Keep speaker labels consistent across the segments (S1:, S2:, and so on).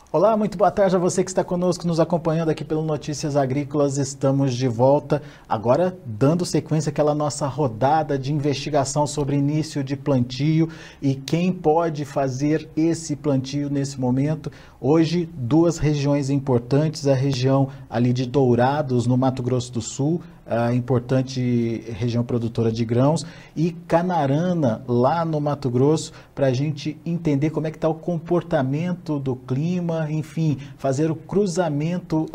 S1: Olá, muito boa tarde a você que está conosco, nos acompanhando aqui pelo Notícias Agrícolas. Estamos de volta, agora dando sequência àquela nossa rodada de investigação sobre início de plantio e quem pode fazer esse plantio nesse momento. Hoje, duas regiões importantes, a região ali de Dourados, no Mato Grosso do Sul, a importante região produtora de grãos, e Canarana, lá no Mato Grosso, para a gente entender como é que está o comportamento do clima, enfim, fazer o cruzamento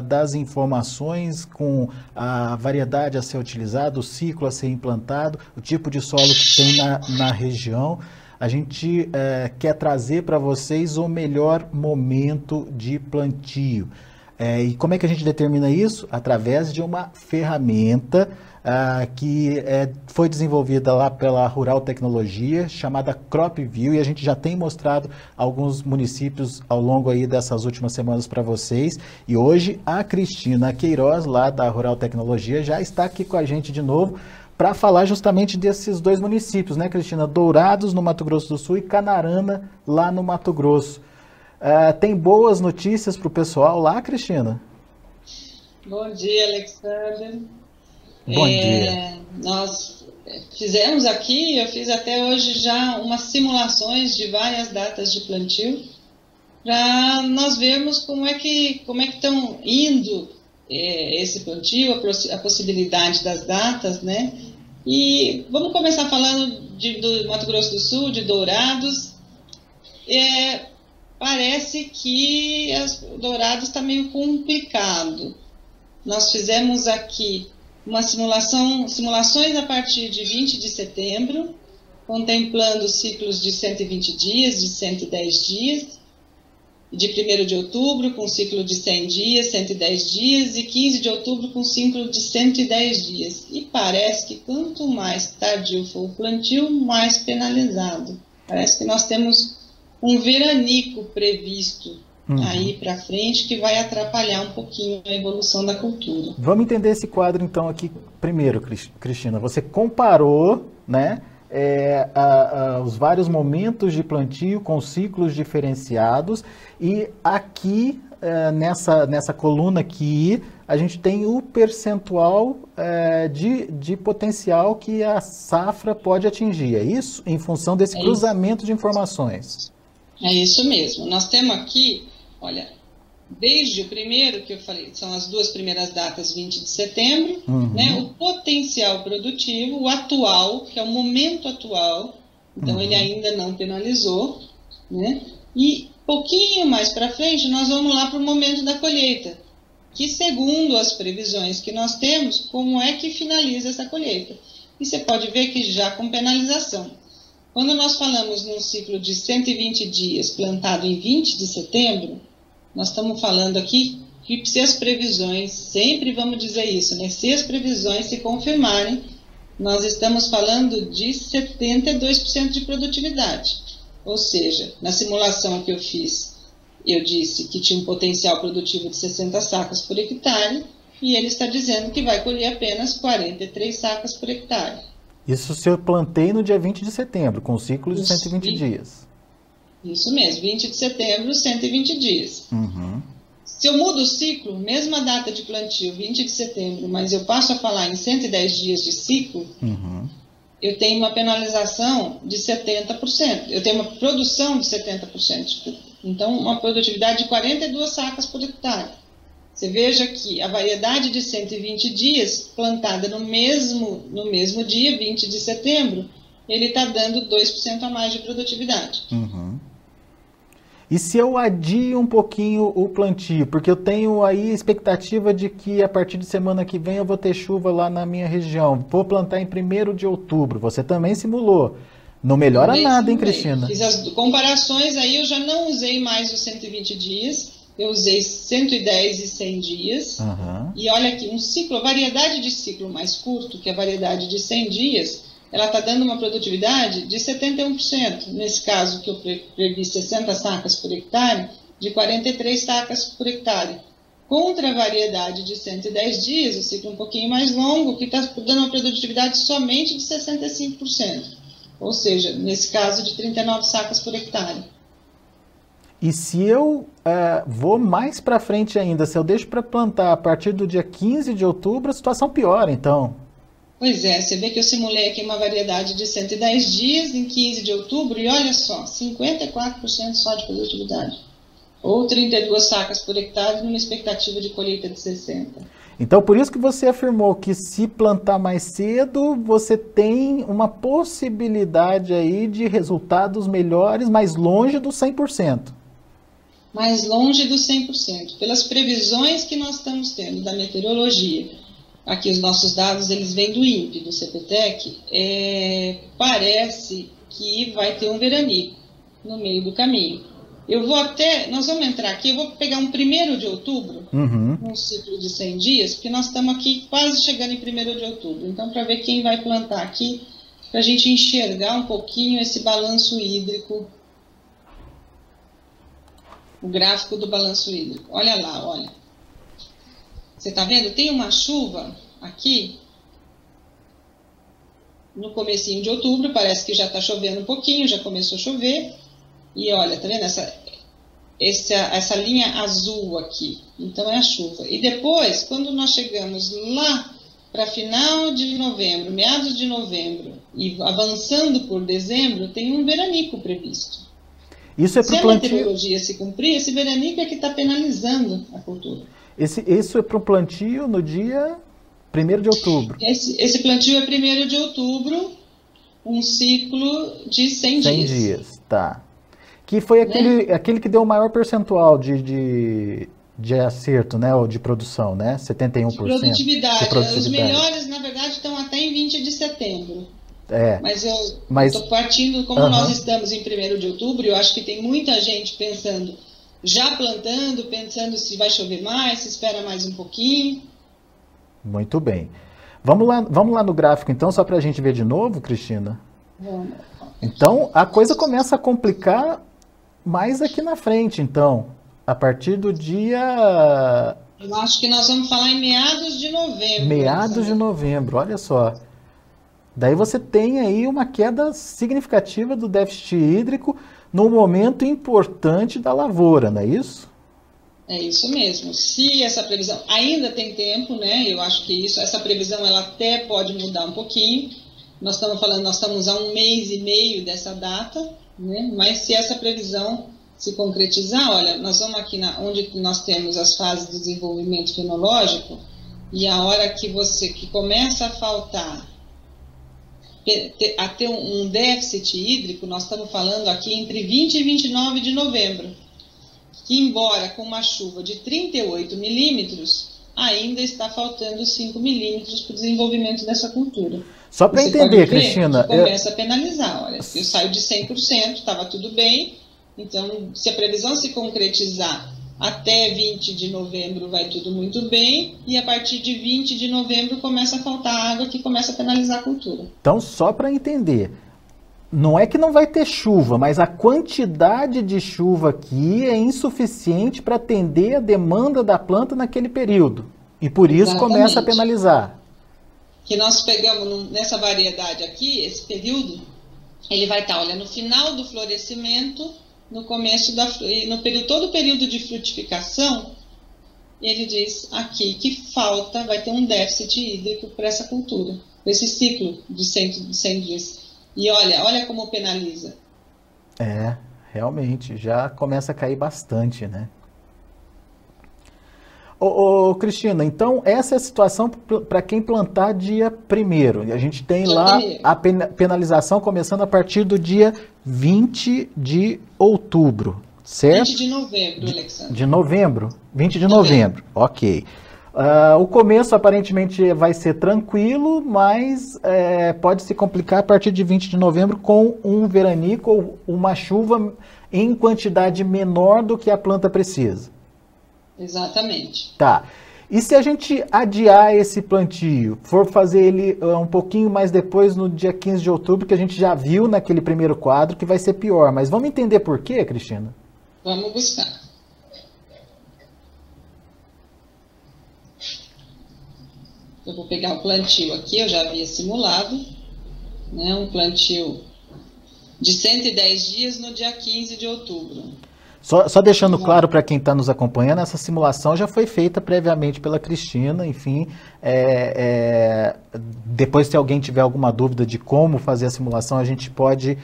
S1: das informações com a variedade a ser utilizada, o ciclo a ser implantado, o tipo de solo que tem na região. A gente quer trazer para vocês o melhor momento de plantio. E como é que a gente determina isso? Através de uma ferramenta que foi desenvolvida lá pela Rural Tecnologia, chamada CropView, e a gente já tem mostrado alguns municípios ao longo aí dessas últimas semanas para vocês. E hoje a Cristina Queiroz, lá da Rural Tecnologia, já está aqui com a gente de novo para falar justamente desses dois municípios, né, Cristina? Dourados, no Mato Grosso do Sul, e Canarana, lá no Mato Grosso. Tem boas notícias para o pessoal lá, Cristina?
S2: Bom dia, Alexander.
S1: Bom dia.
S2: Nós fizemos aqui, eu fiz até hoje já umas simulações de várias datas de plantio, para nós vermos como é que estão indo esse plantio, a possibilidade das datas, né? E vamos começar falando do Mato Grosso do Sul, de Dourados. Parece que Dourados está meio complicado. Nós fizemos aqui simulações a partir de 20 de setembro, contemplando ciclos de 120 dias, de 110 dias, de 1º de outubro com ciclo de 100 dias, 110 dias, e 15 de outubro com ciclo de 110 dias. E parece que quanto mais tardio for o plantio, mais penalizado. Parece que nós temos um veranico previsto aí para frente que vai atrapalhar um pouquinho a evolução da cultura.
S1: Vamos entender esse quadro então aqui primeiro, Cristina. Você comparou, né, os vários momentos de plantio com ciclos diferenciados, e aqui nessa coluna aqui a gente tem o percentual de potencial que a safra pode atingir. É isso? Em função desse cruzamento de informações.
S2: É isso mesmo. Nós temos aqui, olha, desde o primeiro que eu falei, são as duas primeiras datas, 20 de setembro, né, o potencial produtivo, o atual, que é o momento atual, então ele ainda não penalizou, né, e pouquinho mais para frente nós vamos lá para o momento da colheita, que segundo as previsões que nós temos, como é que finaliza essa colheita. E você pode ver que já com penalização. Quando nós falamos num ciclo de 120 dias plantado em 20 de setembro, nós estamos falando aqui que se as previsões, sempre vamos dizer isso, né? Se as previsões se confirmarem, nós estamos falando de 72% de produtividade. Ou seja, na simulação que eu fiz, eu disse que tinha um potencial produtivo de 60 sacas por hectare, e ele está dizendo que vai colher apenas 43 sacas por hectare.
S1: Isso se eu plantei no dia 20 de setembro, com o ciclo de 120 dias.
S2: Isso mesmo, 20 de setembro, 120 dias. Se eu mudo o ciclo, mesma data de plantio, 20 de setembro, mas eu passo a falar em 110 dias de ciclo, eu tenho uma penalização de 70%. Eu tenho uma produção de 70%. Então, uma produtividade de 42 sacas por hectare. Você veja que a variedade de 120 dias, plantada no mesmo dia, 20 de setembro, ele está dando 2% a mais de produtividade.
S1: E se eu adio um pouquinho o plantio, porque eu tenho aí a expectativa de que a partir de semana que vem eu vou ter chuva lá na minha região, vou plantar em 1º de outubro, você também simulou. Não melhora nada, hein, Cristina?
S2: Fiz as comparações aí, eu já não usei mais os 120 dias, eu usei 110 e 100 dias, e olha aqui, a variedade de ciclo mais curto, que é a variedade de 100 dias, ela está dando uma produtividade de 71%, nesse caso que eu previ 60 sacas por hectare, de 43 sacas por hectare, contra a variedade de 110 dias, o ciclo um pouquinho mais longo, que está dando uma produtividade somente de 65%, ou seja, nesse caso de 39 sacas por hectare.
S1: E se eu vou mais para frente ainda, se eu deixo para plantar a partir do dia 15 de outubro, a situação piora, então.
S2: Pois é, você vê que eu simulei aqui uma variedade de 110 dias em 15 de outubro e olha só, 54% só de produtividade. Ou 32 sacas por hectare numa expectativa de colheita de 60.
S1: Então, por isso que você afirmou que se plantar mais cedo, você tem uma possibilidade aí de resultados melhores, mais longe do 100%.
S2: Mais longe do 100%. Pelas previsões que nós estamos tendo da meteorologia, aqui os nossos dados, eles vêm do INPE, do CPTEC, parece que vai ter um veranico no meio do caminho. Nós vamos entrar aqui, eu vou pegar um 1º de outubro, um ciclo de 100 dias, porque nós estamos aqui quase chegando em 1º de outubro. Então, para ver quem vai plantar aqui, para a gente enxergar um pouquinho esse balanço hídrico, o gráfico do balanço hídrico. Olha lá, olha. Você está vendo? Tem uma chuva aqui, no comecinho de outubro, parece que já está chovendo um pouquinho, já começou a chover. E olha, tá vendo essa linha azul aqui? Então é a chuva. E depois, quando nós chegamos lá para final de novembro, meados de novembro, e avançando por dezembro, tem um veranico previsto.
S1: Isso é
S2: se a meteorologia se cumprir, esse veranico é que está penalizando a cultura.
S1: Isso é para o plantio no dia 1º de outubro.
S2: Esse plantio é 1º de outubro, um ciclo de 100 dias.
S1: 100 dias, tá. Que foi aquele que deu o maior percentual de acerto, né, ou de produção, né? 71%.
S2: De produtividade. Os melhores, na verdade, estão até em 20 de setembro. Mas eu estou partindo, como nós estamos em 1º de outubro, eu acho que tem muita gente pensando, já plantando, pensando se vai chover mais, se espera mais um pouquinho.
S1: Muito bem. Vamos lá no gráfico, então, só para a gente ver de novo, Cristina?
S2: Vamos.
S1: Então, a coisa começa a complicar mais aqui na frente, então. A partir do dia...
S2: Eu acho que nós vamos falar em meados de novembro.
S1: Meados de novembro, olha só. Daí você tem aí uma queda significativa do déficit hídrico num momento importante da lavoura, não é isso?
S2: É isso mesmo. Se essa previsão... Ainda tem tempo, né? Eu acho que essa previsão ela até pode mudar um pouquinho. Nós estamos há 1 mês e meio dessa data, né? Mas se essa previsão se concretizar, olha, nós vamos aqui onde nós temos as fases de desenvolvimento fenológico, e a hora que começa a faltar, a ter um déficit hídrico, nós estamos falando aqui entre 20 e 29 de novembro, que embora com uma chuva de 38 milímetros, ainda está faltando 5 milímetros para o desenvolvimento dessa cultura.
S1: Só para entender, Cristina...
S2: Começa a penalizar, olha, eu saio de 100%, estava tudo bem, então se a previsão se concretizar até 20 de novembro vai tudo muito bem, e a partir de 20 de novembro começa a faltar água que começa a penalizar a cultura.
S1: Então, só para entender, não é que não vai ter chuva, mas a quantidade de chuva aqui é insuficiente para atender a demanda da planta naquele período. E por isso começa a penalizar.
S2: Que nós pegamos nessa variedade aqui, esse período, ele vai estar, olha, no final do florescimento, no começo todo o período de frutificação, ele diz aqui que vai ter um déficit hídrico para essa cultura, para esse ciclo de 100 dias. E olha como penaliza.
S1: Realmente, já começa a cair bastante, né? Cristina, então essa é a situação para quem plantar dia 1º. A gente tem lá a penalização começando a partir do dia 20 de outubro, certo?
S2: 20 de novembro, Alexandre.
S1: De novembro? 20 de novembro, ok. O começo aparentemente vai ser tranquilo, mas pode se complicar a partir de 20 de novembro com um veranico ou uma chuva em quantidade menor do que a planta precisa.
S2: Exatamente.
S1: Tá. E se a gente adiar esse plantio, for fazer ele um pouquinho mais depois, no dia 15 de outubro, que a gente já viu naquele primeiro quadro, que vai ser pior. Mas vamos entender por quê, Cristina?
S2: Vamos buscar. Eu vou pegar o plantio aqui, eu já havia simulado, né, um plantio de 110 dias no dia 15 de outubro.
S1: Só deixando claro para quem está nos acompanhando, essa simulação já foi feita previamente pela Cristina, enfim, depois se alguém tiver alguma dúvida de como fazer a simulação, a gente pode,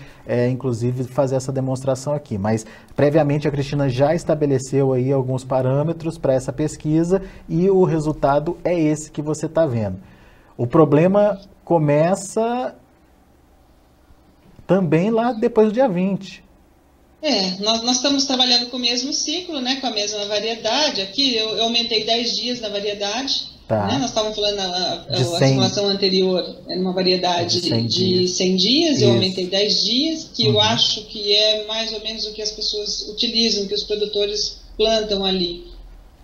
S1: inclusive, fazer essa demonstração aqui, mas previamente a Cristina já estabeleceu aí alguns parâmetros para essa pesquisa e o resultado é esse que você está vendo. O problema começa também lá depois do dia 20.
S2: Nós estamos trabalhando com o mesmo ciclo, né, com a mesma variedade. Aqui eu aumentei 10 dias na variedade.
S1: Tá.
S2: Né? Nós estávamos falando a simulação anterior era uma variedade de 100 dias, isso. Eu aumentei 10 dias, que eu acho que é mais ou menos o que as pessoas utilizam, que os produtores plantam ali.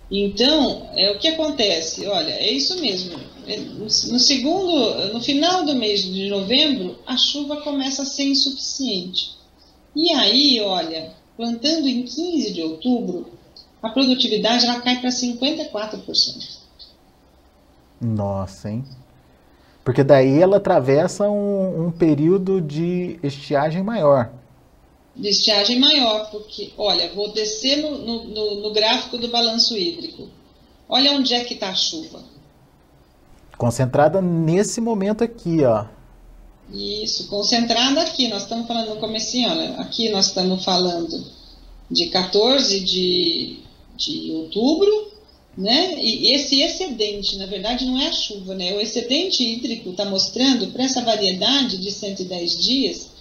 S2: Então, o que acontece? Olha, é isso mesmo. No final do mês de novembro, a chuva começa a ser insuficiente. E aí, olha, plantando em 15 de outubro, a produtividade ela cai para 54%.
S1: Nossa, hein? Porque daí ela atravessa um período de estiagem maior.
S2: De estiagem maior, porque, olha, vou descer no gráfico do balanço hídrico. Olha onde é que está a chuva.
S1: Concentrada nesse momento aqui, ó.
S2: Isso, concentrada aqui. Nós estamos falando no comecinho, olha, aqui nós estamos falando de 14 de outubro, né? E esse excedente, na verdade, não é a chuva, né? O excedente hídrico está mostrando para essa variedade de 110 dias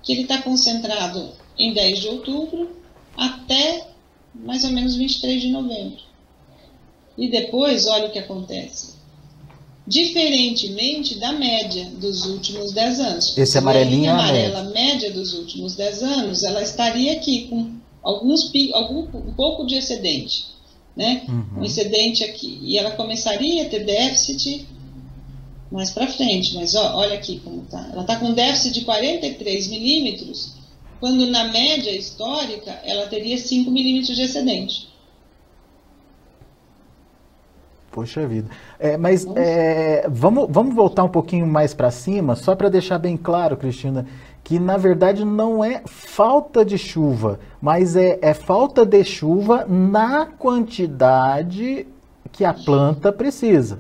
S2: que ele está concentrado em 10 de outubro até mais ou menos 23 de novembro. E depois, olha o que acontece. Diferentemente da média dos últimos 10 anos.
S1: Esse amarelinho é a
S2: amarela média dos últimos 10 anos, ela estaria aqui com um pouco de excedente, né? Um excedente aqui. E ela começaria a ter déficit mais para frente, mas olha aqui como está. Ela está com déficit de 43 milímetros, quando na média histórica ela teria 5 milímetros de excedente.
S1: Poxa vida. Vamos voltar um pouquinho mais para cima, só para deixar bem claro, Cristina, que na verdade não é falta de chuva, mas é falta de chuva na quantidade que a planta precisa.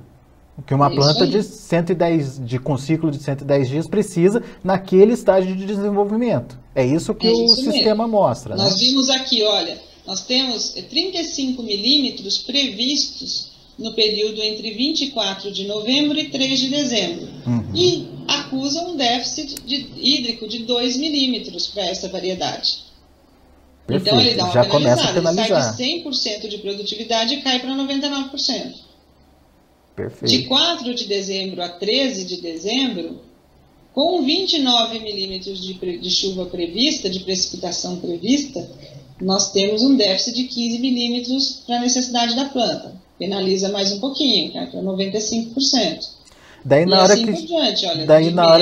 S1: Que uma planta com ciclo de 110 dias precisa naquele estágio de desenvolvimento. É isso que o sistema mostra.
S2: Nós vimos aqui, olha, nós temos 35 milímetros previstos no período entre 24 de novembro e 3 de dezembro. E acusa um déficit hídrico de 2 milímetros para essa variedade.
S1: Perfeito.
S2: Então ele dá uma
S1: já começa a penalizar.
S2: Sai de 100% de produtividade e cai para 99%.
S1: Perfeito.
S2: De 4 de dezembro a 13 de dezembro, com 29 milímetros de chuva prevista, de precipitação prevista, nós temos um déficit de 15 milímetros para a necessidade da planta. Penaliza mais um pouquinho, cai para 95%.
S1: Daí na hora que
S2: diante, olha,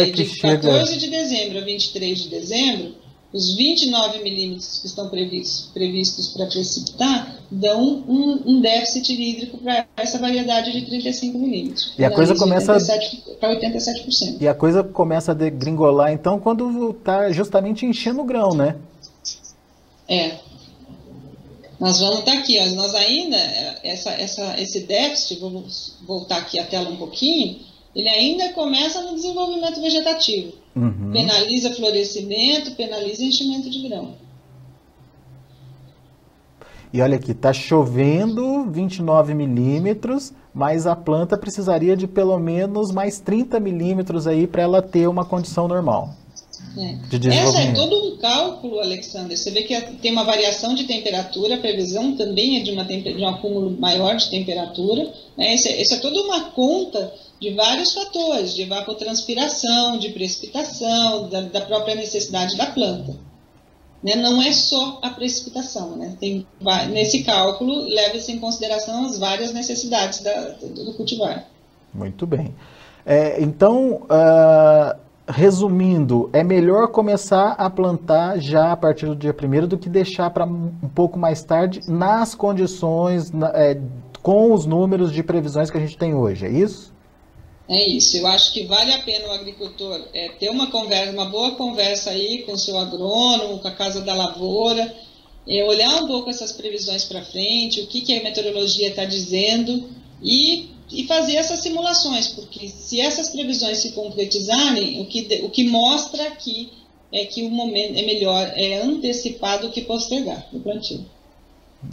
S1: de
S2: 14 de dezembro a 23 de dezembro, os 29 milímetros que estão previstos para precipitar dão um déficit hídrico para essa variedade de 35 milímetros.
S1: E a coisa começa
S2: para 87%.
S1: E a coisa começa a degringolar, então, quando está justamente enchendo o grão, né?
S2: Nós vamos estar aqui, ó, nós ainda, esse déficit, vou voltar aqui a tela um pouquinho, ele ainda começa no desenvolvimento vegetativo. Penaliza florescimento, penaliza enchimento de grão.
S1: E olha aqui, está chovendo 29 milímetros, mas a planta precisaria de pelo menos mais 30 milímetros aí para ela ter uma condição normal.
S2: Essa é todo um cálculo, Alexander. Você vê que tem uma variação de temperatura, a previsão também é de um acúmulo maior de temperatura. Né? Essa é toda uma conta de vários fatores, de evapotranspiração, de precipitação, da própria necessidade da planta. Né? Não é só a precipitação. Né? Nesse cálculo, leva-se em consideração as várias necessidades do cultivar.
S1: Muito bem. Então, resumindo, é melhor começar a plantar já a partir do dia 1º do que deixar para um pouco mais tarde, nas condições, com os números de previsões que a gente tem hoje, é isso?
S2: É isso, eu acho que vale a pena o agricultor ter uma boa conversa aí com o seu agrônomo, com a Casa da Lavoura, olhar um pouco essas previsões para frente, o que a meteorologia está dizendo e fazer essas simulações, porque se essas previsões se concretizarem, o que mostra aqui é que o momento é melhor antecipar do que postergar o plantio.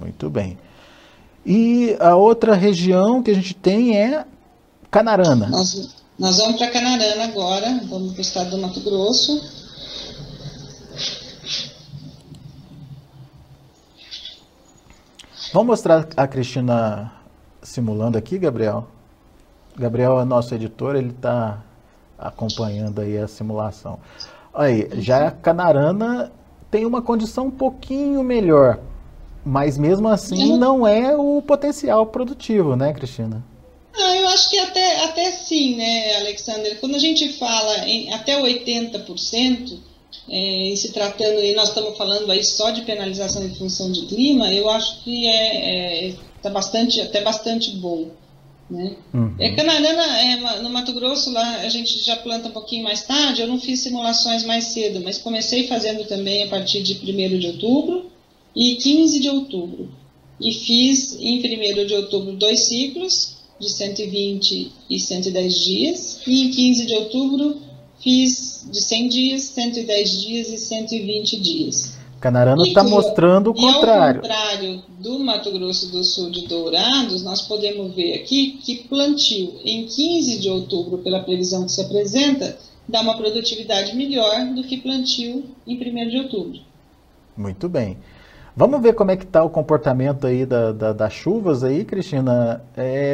S1: Muito bem. E a outra região que a gente tem é Canarana.
S2: Nós vamos para Canarana agora, vamos para o estado do Mato Grosso.
S1: Vamos mostrar a Cristina simulando aqui, Gabriel? Gabriel é nosso editor, ele está acompanhando aí a simulação. Aí, já Canarana tem uma condição um pouquinho melhor, mas mesmo assim não é o potencial produtivo, né, Cristina?
S2: Eu acho que até sim, né, Alexander? Quando a gente fala em até 80%, em se tratando, e nós estamos falando aí só de penalização em função de clima, eu acho que tá bastante bom. Né?
S1: Uhum.
S2: Canarana, no Mato Grosso, lá a gente já planta um pouquinho mais tarde. Eu não fiz simulações mais cedo, mas comecei fazendo também a partir de 1º de outubro e 15 de outubro. E fiz em 1º de outubro 2 ciclos de 120 e 110 dias, e em 15 de outubro fiz de 100 dias, 110 dias e 120 dias.
S1: Canarana está mostrando o contrário.
S2: Ao contrário do Mato Grosso do Sul de Dourados, nós podemos ver aqui que plantio em 15 de outubro, pela previsão que se apresenta, dá uma produtividade melhor do que plantio em 1º de outubro.
S1: Muito bem. Vamos ver como é que está o comportamento aí das chuvas aí, Cristina.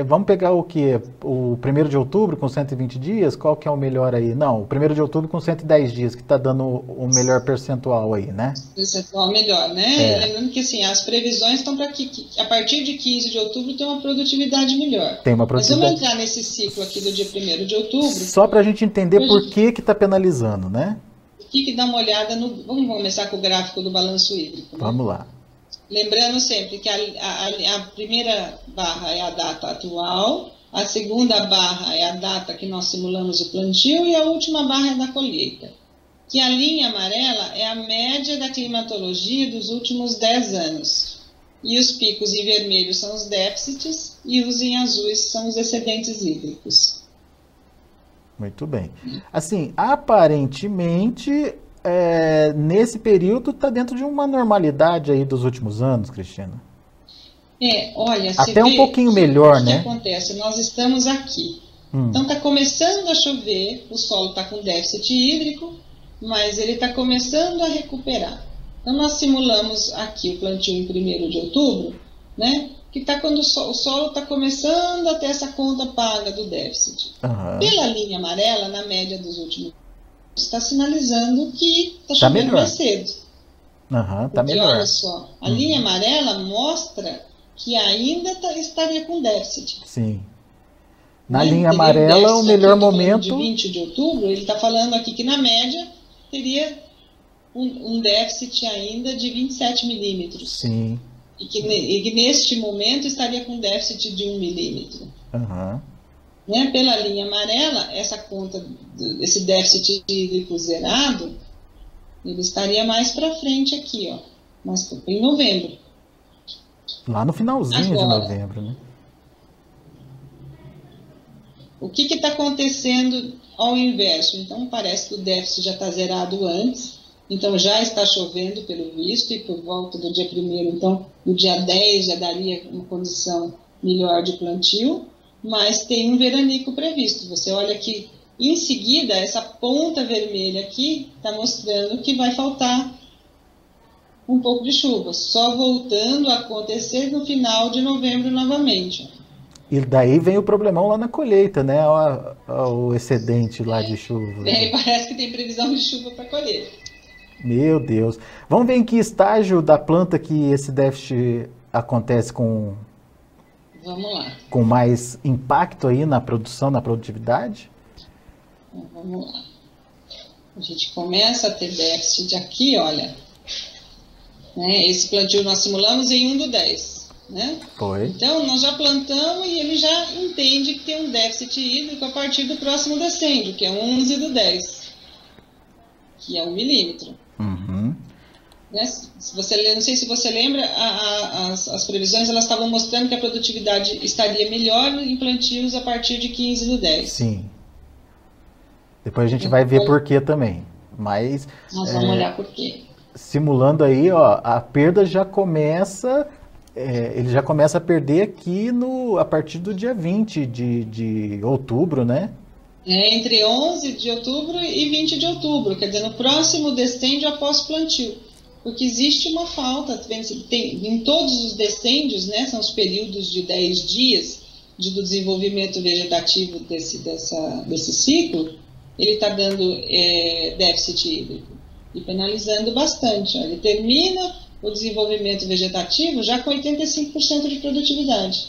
S1: Vamos pegar o que? O 1º de outubro com 120 dias? Qual que é o melhor aí? Não, o 1º de outubro com 110 dias, que está dando o melhor percentual aí, né?
S2: Percentual melhor, né? Lembrando que assim, as previsões estão para que a partir de 15 de outubro tem uma produtividade melhor.
S1: Tem uma produtividade.
S2: Mas vamos entrar nesse ciclo aqui do dia 1º de outubro.
S1: Só para a gente entender por que está penalizando, né?
S2: Que dá uma olhada no... Vamos começar com o gráfico do balanço hídrico. Né?
S1: Vamos lá.
S2: Lembrando sempre que a primeira barra é a data atual, a segunda barra é a data que nós simulamos o plantio e a última barra é da colheita. Que a linha amarela é a média da climatologia dos últimos 10 anos. E os picos em vermelho são os déficits e os em azuis são os excedentes hídricos.
S1: Muito bem. Assim, aparentemente, nesse período está dentro de uma normalidade aí dos últimos anos, Cristina.
S2: Olha,
S1: até um pouquinho melhor,
S2: né? O
S1: que
S2: acontece? Nós estamos aqui. Então está começando a chover, o solo está com déficit hídrico, mas ele está começando a recuperar. Então nós simulamos aqui o plantio em 1º de outubro, né? Que está quando o solo está começando a ter essa conta paga do déficit.
S1: Uhum.
S2: Pela linha amarela, na média dos últimos anos, está sinalizando que está chovendo mais cedo.
S1: Tá melhor.
S2: Olha só, a linha amarela mostra que ainda estaria com déficit.
S1: Sim. Na linha amarela, o melhor momento...
S2: De 20 de outubro, ele está falando aqui que na média teria um déficit ainda de 27 milímetros.
S1: Sim.
S2: E que neste momento estaria com déficit de 1 milímetro.
S1: Uhum.
S2: Né? Pela linha amarela, essa conta, esse déficit hídrico zerado, ele estaria mais para frente aqui, ó, mas em novembro.
S1: Lá no finalzinho de novembro, né?
S2: O que está acontecendo ao inverso? Então, parece que o déficit já está zerado antes. Então, já está chovendo, pelo visto, e por volta do dia 1º, então, no dia 10 já daria uma condição melhor de plantio, mas tem um veranico previsto. Você olha que, em seguida, essa ponta vermelha aqui está mostrando que vai faltar um pouco de chuva, só voltando a acontecer no final de novembro novamente.
S1: E daí vem o problemão lá na colheita, né? O excedente lá de chuva.
S2: Parece que tem previsão de chuva para colheita.
S1: Meu Deus. Vamos ver em que estágio da planta que esse déficit acontece com...
S2: Vamos lá.
S1: Com mais impacto aí na produção, na produtividade?
S2: Então, vamos lá. A gente começa a ter déficit aqui, olha. Né? Esse plantio nós simulamos em 1/10. Né?
S1: Foi.
S2: Então, nós já plantamos e ele já entende que tem um déficit hídrico a partir do próximo decêndio, que é 11/10, que é 1 milímetro.
S1: Uhum.
S2: Né? Se você, não sei se você lembra, as previsões elas estavam mostrando que a produtividade estaria melhor em plantios a partir de 15/10.
S1: Sim. Depois a gente vai ver por quê também. Mas
S2: nós vamos olhar por quê.
S1: Simulando aí, ó, a perda já começa, ele já começa a perder aqui a partir do dia 20 de outubro, né?
S2: Entre 11 de outubro e 20 de outubro, quer dizer, no próximo descende após plantio. Porque existe uma falta, em todos os descendios, né, são os períodos de 10 dias do desenvolvimento vegetativo desse ciclo, ele está dando déficit hídrico e penalizando bastante. Ó. Ele termina o desenvolvimento vegetativo já com 85% de produtividade.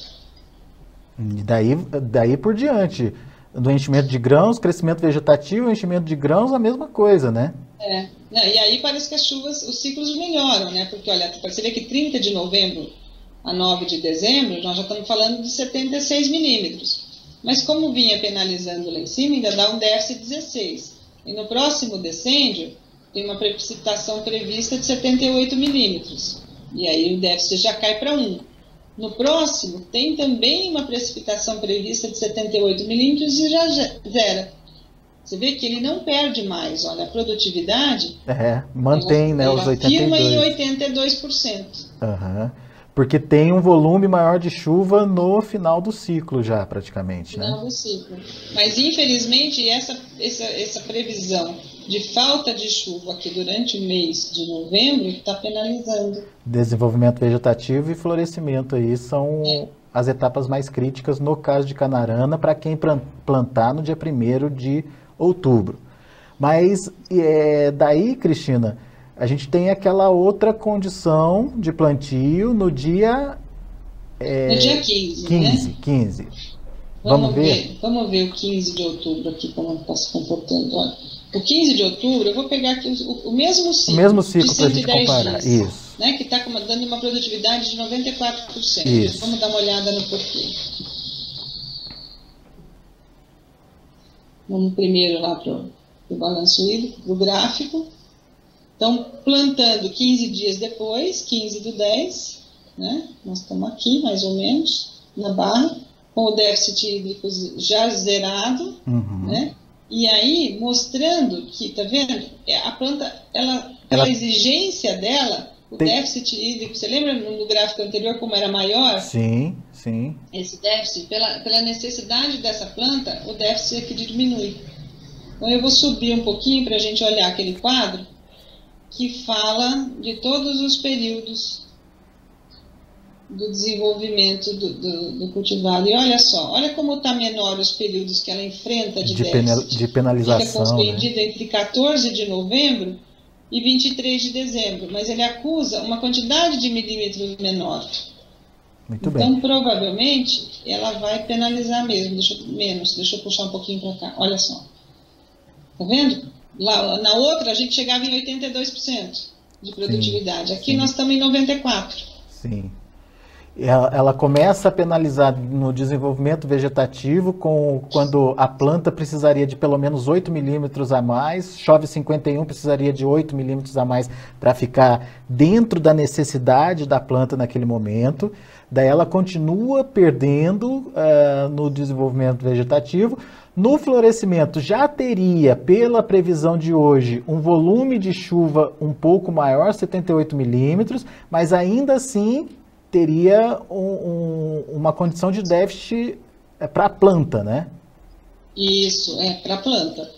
S1: E daí por diante, do enchimento de grãos, crescimento vegetativo, enchimento de grãos, a mesma coisa, né?
S2: Não, e aí parece que as chuvas, os ciclos melhoram, né? Porque, olha, você vê que 30 de novembro a 9 de dezembro, nós já estamos falando de 76 milímetros. Mas como vinha penalizando lá em cima, ainda dá um déficit de 16. E no próximo decêndio, tem uma precipitação prevista de 78 milímetros. E aí o déficit já cai para 1. No próximo, tem também uma precipitação prevista de 78 milímetros e já zera. Você vê que ele não perde mais, olha, a produtividade...
S1: mantém, né, os 82%.
S2: Firma em 82%.
S1: Uhum. Porque tem um volume maior de chuva no final do ciclo já, praticamente, né?
S2: Final do ciclo. Mas, infelizmente, essa previsão de falta de chuva aqui durante o mês de novembro está penalizando.
S1: Desenvolvimento vegetativo e florescimento aí são as etapas mais críticas no caso de Canarana para quem plantar no dia 1º de outubro. Mas daí, Cristina, a gente tem aquela outra condição de plantio no dia...
S2: no dia 15, né?
S1: 15. Vamos ver?
S2: Vamos ver o 15 de outubro aqui, como está se comportando. Olha, o 15 de outubro, eu vou pegar aqui o mesmo ciclo.
S1: O mesmo ciclo
S2: para
S1: a gente comparar.
S2: Dias,
S1: isso.
S2: Né, que está dando uma produtividade de 94%.
S1: Isso.
S2: Vamos dar uma olhada no porquê. Vamos primeiro lá para o balanço hídrico, para o gráfico. Então, plantando 15 dias depois, 15/10, né? Nós estamos aqui, mais ou menos, na barra, com o déficit hídrico já zerado, né? E aí, mostrando que, tá vendo? A planta, pela exigência dela, o déficit hídrico, você lembra no gráfico anterior como era maior?
S1: Sim, sim.
S2: Esse déficit, pela necessidade dessa planta, o déficit aqui diminui. Então, eu vou subir um pouquinho para a gente olhar aquele quadro que fala de todos os períodos do desenvolvimento do cultivado. E olha só, olha como está menor os períodos que ela enfrenta de déficit.
S1: De penalização.
S2: Fica compreendido entre 14 de novembro e 23 de dezembro, mas ele acusa uma quantidade de milímetros menor.
S1: Muito bem.
S2: Então, provavelmente, ela vai penalizar mesmo. Deixa eu puxar um pouquinho para cá. Olha só. Tá vendo? Lá, na outra, a gente chegava em 82% de produtividade. Aqui nós estamos em 94%.
S1: Sim. Ela começa a penalizar no desenvolvimento vegetativo quando a planta precisaria de pelo menos 8 milímetros a mais, chove 51, precisaria de 8 milímetros a mais para ficar dentro da necessidade da planta naquele momento. Daí ela continua perdendo no desenvolvimento vegetativo. No florescimento já teria, pela previsão de hoje, um volume de chuva um pouco maior, 78 milímetros, mas ainda assim teria uma condição de déficit para a planta, né?
S2: Isso, para a planta.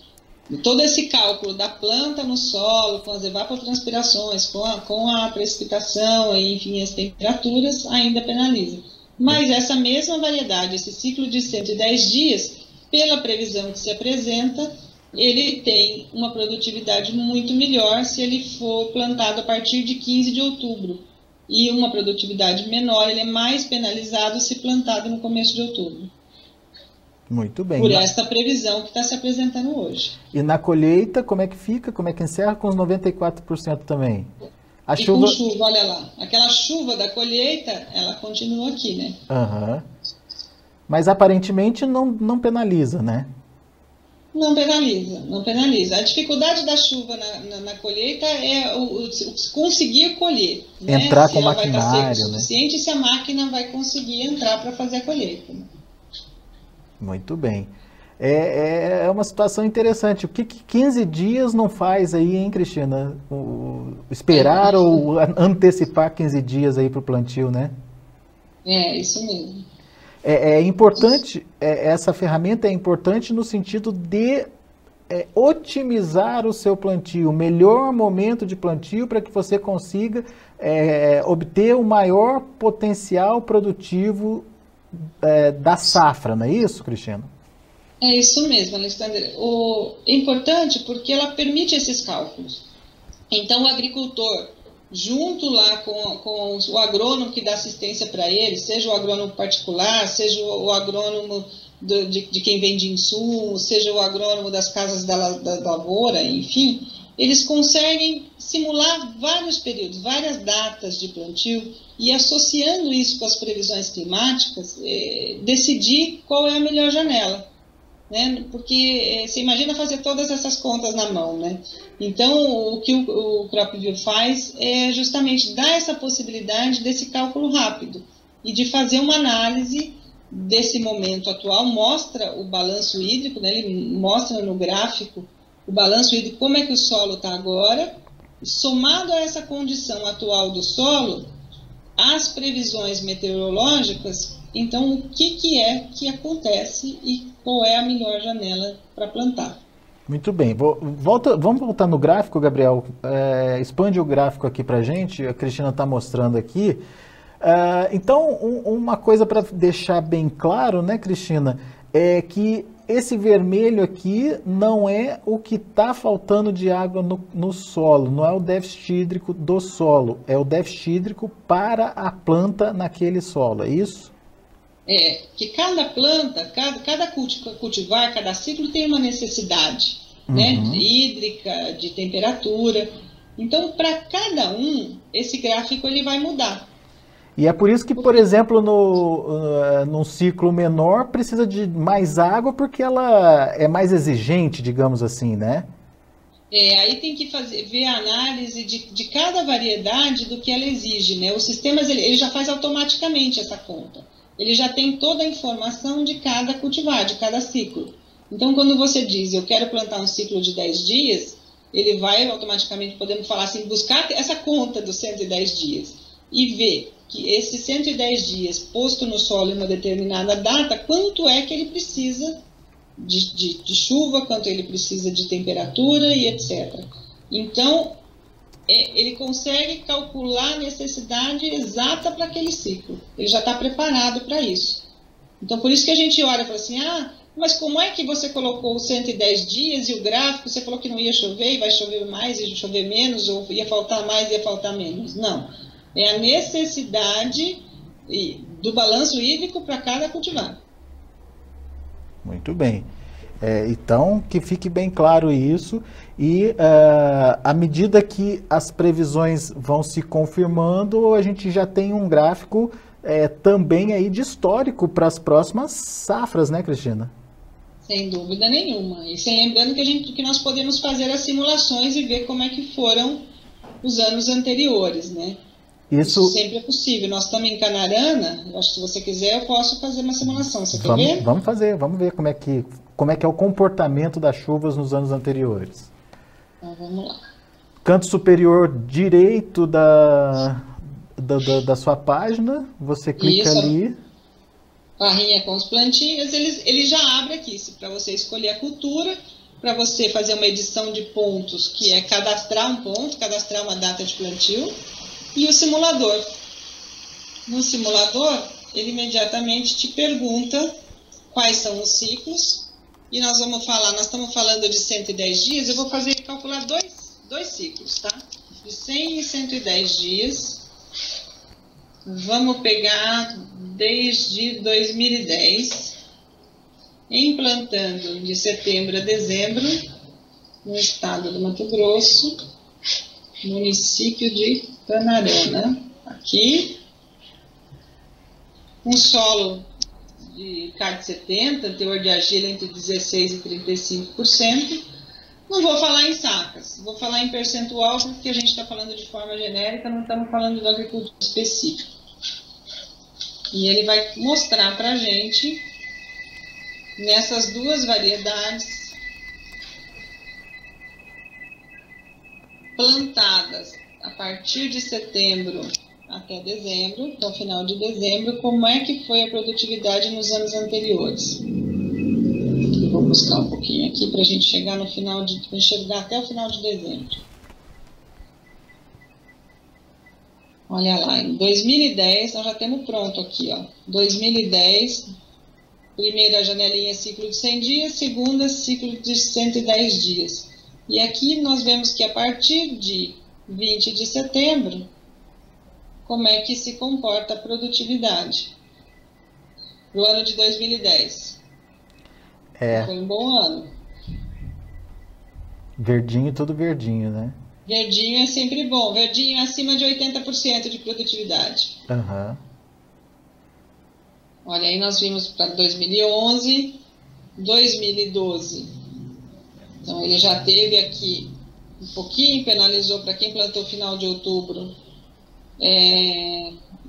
S2: E todo esse cálculo da planta no solo, com as evapotranspirações, com a precipitação, enfim, as temperaturas, ainda penaliza. Mas essa mesma variedade, esse ciclo de 110 dias, pela previsão que se apresenta, ele tem uma produtividade muito melhor se ele for plantado a partir de 15 de outubro. E uma produtividade menor, ele é mais penalizado se plantado no começo de outubro.
S1: Muito bem.
S2: Por esta previsão que está se apresentando hoje.
S1: E na colheita, como é que fica? Como é que encerra? Com os 94% também.
S2: Com chuva, olha lá. Aquela chuva da colheita, ela continua aqui, né?
S1: Mas aparentemente não penaliza, né?
S2: Não penaliza, não penaliza. A dificuldade da chuva na colheita é conseguir colher, né?
S1: Entrar
S2: Se
S1: com
S2: ela vai estar seca o
S1: maquinário, né?
S2: suficiente, se a máquina vai conseguir entrar para fazer a colheita.
S1: Muito bem. É uma situação interessante. O que 15 dias não faz aí, hein, Cristina? Esperar ou antecipar 15 dias aí para o plantio, né?
S2: É, isso mesmo.
S1: É importante, essa ferramenta é importante no sentido de otimizar o seu plantio, o melhor momento de plantio para que você consiga obter o maior potencial produtivo da safra, não é isso, Cristina?
S2: É isso mesmo, Alexandre. É importante porque ela permite esses cálculos. Então, o agricultor, junto lá com o agrônomo que dá assistência para ele, seja o agrônomo particular, seja o agrônomo de quem vende insumos, seja o agrônomo das casas da lavoura, enfim, eles conseguem simular vários períodos, várias datas de plantio e, associando isso com as previsões climáticas, decidir qual é a melhor janela. Né? Porque você imagina fazer todas essas contas na mão, né? Então, o que o CropView faz é justamente dar essa possibilidade desse cálculo rápido e de fazer uma análise desse momento atual, mostra o balanço hídrico, né? Ele mostra no gráfico o balanço hídrico, como é que o solo está agora, somado a essa condição atual do solo, as previsões meteorológicas. Então, o que é que acontece e qual é a melhor janela para plantar?
S1: Muito bem. Vamos voltar no gráfico, Gabriel. Expande o gráfico aqui para a gente. A Cristina está mostrando aqui. Então, uma coisa para deixar bem claro, né, Cristina, é que esse vermelho aqui não é o que está faltando de água no solo, não é o déficit hídrico do solo, é o déficit hídrico para a planta naquele solo, é isso?
S2: Que cada planta, cada cultivar, cada ciclo tem uma necessidade, né, hídrica, de temperatura. Então, para cada um, esse gráfico ele vai mudar.
S1: E é por isso que, por exemplo, num ciclo menor, precisa de mais água, porque ela é mais exigente, digamos assim, né?
S2: Aí tem que ver a análise de cada variedade do que ela exige, né? Os sistemas, ele já faz automaticamente essa conta. Ele já tem toda a informação de cada cultivar, de cada ciclo. Então, quando você diz, eu quero plantar um ciclo de 10 dias, ele vai automaticamente, podemos falar assim, buscar essa conta dos 110 dias e ver que esses 110 dias posto no solo em uma determinada data, quanto é que ele precisa de chuva, quanto ele precisa de temperatura e etc. Então, ele consegue calcular a necessidade exata para aquele ciclo. Ele já está preparado para isso. Então, por isso que a gente olha e fala assim, mas como é que você colocou os 110 dias e o gráfico, você falou que não ia chover, e vai chover mais, e chover menos, ou ia faltar mais, ia faltar menos. Não. É a necessidade do balanço hídrico para cada cultivar.
S1: Muito bem. Então, que fique bem claro isso. E à medida que as previsões vão se confirmando, a gente já tem um gráfico também aí de histórico para as próximas safras, né, Cristina?
S2: Sem dúvida nenhuma. E lembrando que nós podemos fazer as simulações e ver como é que foram os anos anteriores, né? Isso sempre é possível. Nós estamos em Canarana, eu acho que se você quiser eu posso fazer uma simulação. Você quer ver?
S1: Vamos ver como é que é o comportamento das chuvas nos anos anteriores.
S2: Então vamos lá.
S1: Canto superior direito da sua página, você clica ali.
S2: Barrinha com os plantinhas, ele já abre aqui, para você escolher a cultura, para você fazer uma edição de pontos, que é cadastrar um ponto, cadastrar uma data de plantio. E o simulador. No simulador, ele imediatamente te pergunta quais são os ciclos. E nós estamos falando de 110 dias, eu vou calcular dois ciclos, tá? De 100 e 110 dias. Vamos pegar desde 2010, implantando de setembro a dezembro, no estado do Mato Grosso, município de Canarana, aqui, um solo de CAD 70, teor de argila entre 16% e 35%. Não vou falar em sacas, vou falar em percentual, porque a gente está falando de forma genérica, não estamos falando do agricultor específico. E ele vai mostrar para a gente, nessas duas variedades, plantadas a partir de setembro até dezembro, então final de dezembro, como é que foi a produtividade nos anos anteriores. Eu vou buscar um pouquinho aqui para a gente chegar no final de, enxergar até o final de dezembro. Olha lá, em 2010, nós já temos pronto aqui, ó. 2010, primeira janelinha ciclo de 100 dias, segunda ciclo de 110 dias. E aqui nós vemos que a partir de 20 de setembro, como é que se comporta a produtividade no ano de 2010. Foi um bom ano.
S1: Verdinho, tudo verdinho, né?
S2: Verdinho é sempre bom. Verdinho é acima de 80% de produtividade.
S1: Uhum.
S2: Olha, aí nós vimos para 2011, 2012. Então, ele já teve aqui um pouquinho, penalizou para quem plantou final de outubro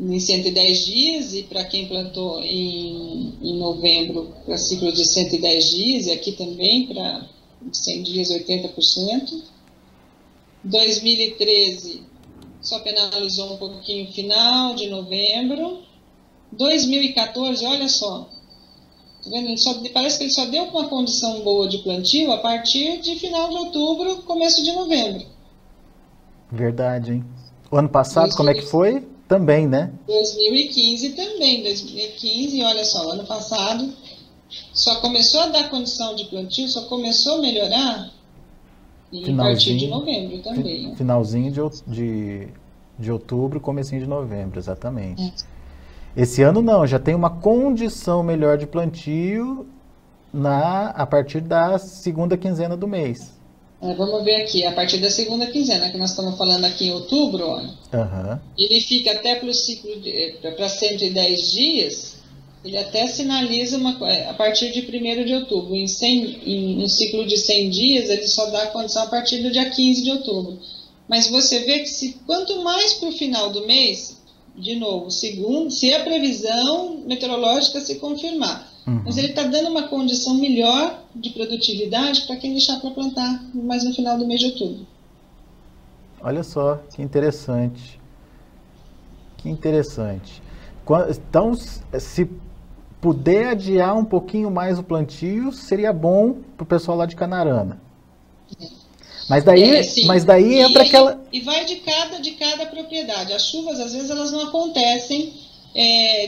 S2: em 110 dias, e para quem plantou em novembro, para ciclo de 110 dias, e aqui também para 100 dias, 80%. 2013 só penalizou um pouquinho final de novembro. 2014, olha só, tá vendo? Parece que ele só deu uma condição boa de plantio a partir de final de outubro, começo de novembro.
S1: Verdade, hein? O ano passado, como é que foi? Também, né?
S2: 2015 também. 2015, olha só, ano passado só começou a dar condição de plantio, só começou a melhorar a partir de novembro também.
S1: Finalzinho de outubro, comecinho de novembro, exatamente. Esse ano não, já tem uma condição melhor de plantio a partir da segunda quinzena do mês.
S2: Vamos ver aqui, a partir da segunda quinzena, que nós estamos falando aqui em outubro, olha.
S1: Uhum.
S2: Ele fica até para o ciclo para 110 dias, ele até sinaliza a partir de 1º de outubro. Em um ciclo de 100 dias, ele só dá a condição a partir do dia 15 de outubro. Mas você vê que quanto mais para o final do mês, de novo, se a previsão meteorológica se confirmar, mas ele está dando uma condição melhor de produtividade para quem deixar para plantar mais no final do mês de outubro.
S1: Olha só, que interessante. Que interessante. Então, se puder adiar um pouquinho mais o plantio, seria bom para o pessoal lá de Canarana. Mas daí entra aquela...
S2: E vai de cada propriedade. As chuvas, às vezes, elas não acontecem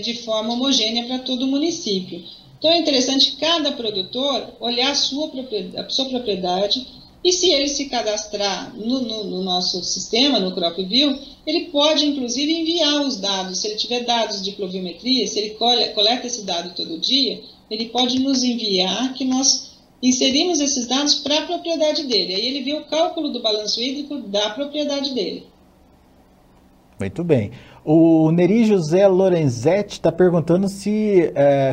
S2: de forma homogênea para todo o município. Então, é interessante cada produtor olhar a sua propriedade, e se ele se cadastrar no nosso sistema, no CropView, ele pode, inclusive, enviar os dados. Se ele tiver dados de pluviometria, se ele coleta esse dado todo dia, ele pode nos enviar, que nós inserimos esses dados para a propriedade dele. Aí ele vê o cálculo do balanço hídrico da propriedade dele.
S1: Muito bem. O Neri José Lorenzetti está perguntando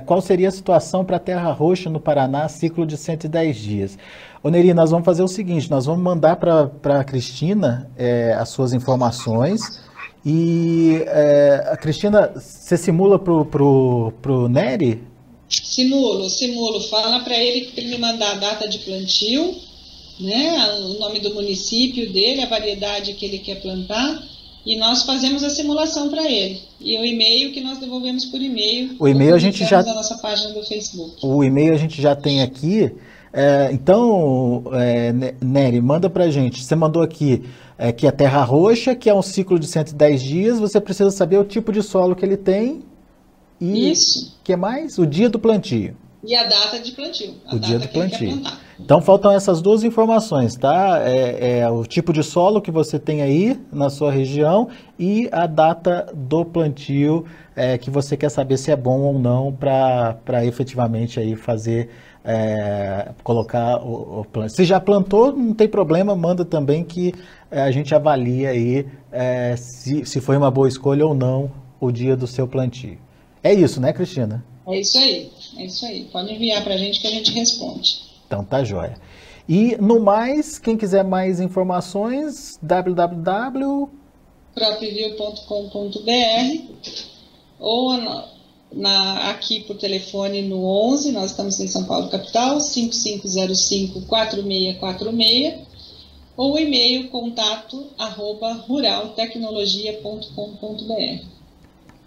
S1: qual seria a situação para a Terra Roxa no Paraná, ciclo de 110 dias. Ô Neri, nós vamos fazer o seguinte, nós vamos mandar para a Cristina as suas informações, e a Cristina, você simula pro Neri?
S2: Simulo. Fala para ele me mandar a data de plantio, né, o nome do município dele, a variedade que ele quer plantar, e nós fazemos a simulação para ele. E o e-mail que nós devolvemos por e-mail.
S1: O e-mail a gente já...
S2: na nossa página do Facebook.
S1: O e-mail a gente já tem aqui. Então, Nery, manda pra gente. Você mandou aqui que a Terra Roxa, que é um ciclo de 110 dias, você precisa saber o tipo de solo que ele tem e
S2: Isso.
S1: O que mais? O dia do plantio.
S2: E a data de plantio.
S1: O dia do plantio. Então faltam essas duas informações, tá? O tipo de solo que você tem aí na sua região e a data do plantio, que você quer saber se é bom ou não para efetivamente aí fazer, colocar o plantio. Se já plantou, não tem problema, manda também que a gente avalia aí se foi uma boa escolha ou não o dia do seu plantio. É isso, né, Cristina?
S2: É isso aí. É isso aí, pode enviar para a gente que a gente responde.
S1: Então tá joia. E no mais, quem quiser mais informações,
S2: cropview.com.br ou aqui por telefone no 11, nós estamos em São Paulo capital, 5505-4646, ou e-mail contato@ruraltecnologia.com.br.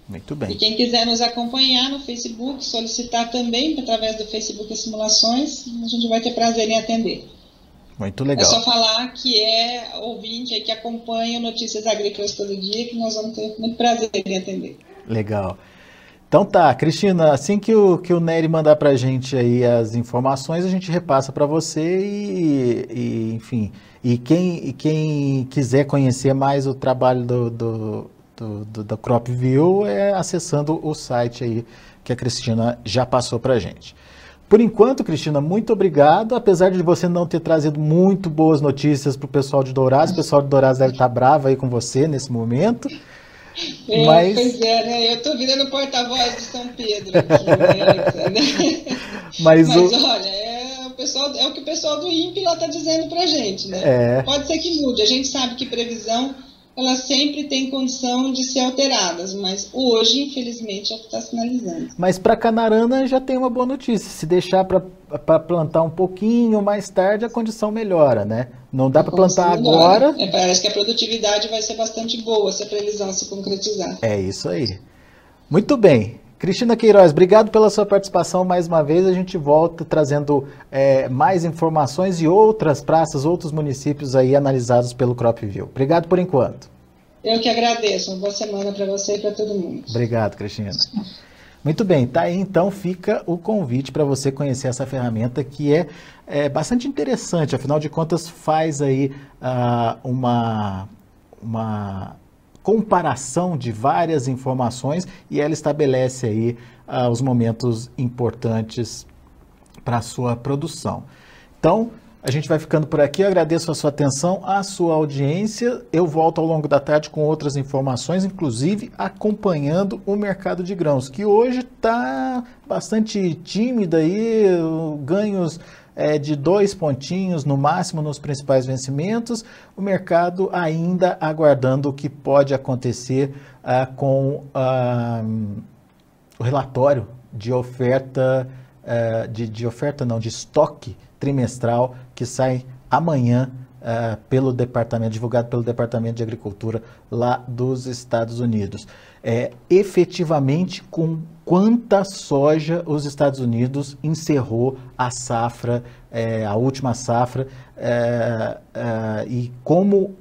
S1: Muito bem.
S2: E quem quiser nos acompanhar no Facebook, solicitar também através do Facebook Simulações, a gente vai ter prazer em atender.
S1: Muito legal.
S2: É só falar que é ouvinte aí que acompanha Notícias Agrícolas todo dia, que nós vamos ter muito prazer em atender.
S1: Legal. Então tá, Cristina, assim que o Nery mandar pra gente aí as informações, a gente repassa para você enfim, e quem quiser conhecer mais o trabalho da CropView é acessando o site aí que a Cristina já passou pra gente. Por enquanto, Cristina, muito obrigado, apesar de você não ter trazido muito boas notícias para o pessoal de Dourados, o pessoal de Dourados deve estar bravo aí com você nesse momento.
S2: Mas... Pois é, né? Eu estou virando porta-voz de São Pedro aqui, né? Mas olha, é o que o pessoal do INPE lá está dizendo para a gente, né? Pode ser que mude, a gente sabe que previsão elas sempre têm condição de ser alteradas, mas hoje, infelizmente, é o que está sinalizando.
S1: Mas para Canarana já tem uma boa notícia, se deixar para plantar um pouquinho mais tarde, a condição melhora, né? Não dá para plantar agora.
S2: Parece que a produtividade vai ser bastante boa se a previsão se concretizar.
S1: É isso aí. Muito bem. Cristina Queiroz, obrigado pela sua participação mais uma vez. A gente volta trazendo mais informações e outras praças, outros municípios aí analisados pelo CropView. Obrigado por enquanto.
S2: Eu que agradeço. Uma boa semana para você e para todo mundo.
S1: Obrigado, Cristina. Muito bem, tá aí então fica o convite para você conhecer essa ferramenta que é bastante interessante, afinal de contas faz aí uma comparação de várias informações e ela estabelece aí os momentos importantes para a sua produção. Então, a gente vai ficando por aqui, eu agradeço a sua atenção, a sua audiência, eu volto ao longo da tarde com outras informações, inclusive acompanhando o mercado de grãos, que hoje está bastante tímido aí, ganhos de 2 pontinhos no máximo nos principais vencimentos, o mercado ainda aguardando o que pode acontecer com o relatório de oferta, de estoque trimestral que sai amanhã divulgado pelo Departamento de Agricultura lá dos Estados Unidos. Efetivamente, com quanta soja os Estados Unidos encerrou a safra, a última safra, e como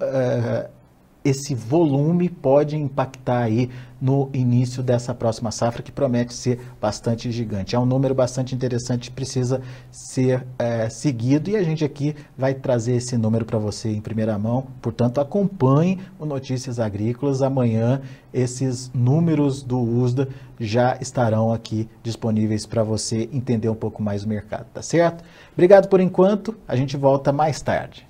S1: esse volume pode impactar aí no início dessa próxima safra, que promete ser bastante gigante. É um número bastante interessante, precisa ser seguido, e a gente aqui vai trazer esse número para você em primeira mão. Portanto, acompanhe o Notícias Agrícolas. Amanhã, esses números do USDA já estarão aqui disponíveis para você entender um pouco mais o mercado, tá certo? Obrigado por enquanto, a gente volta mais tarde.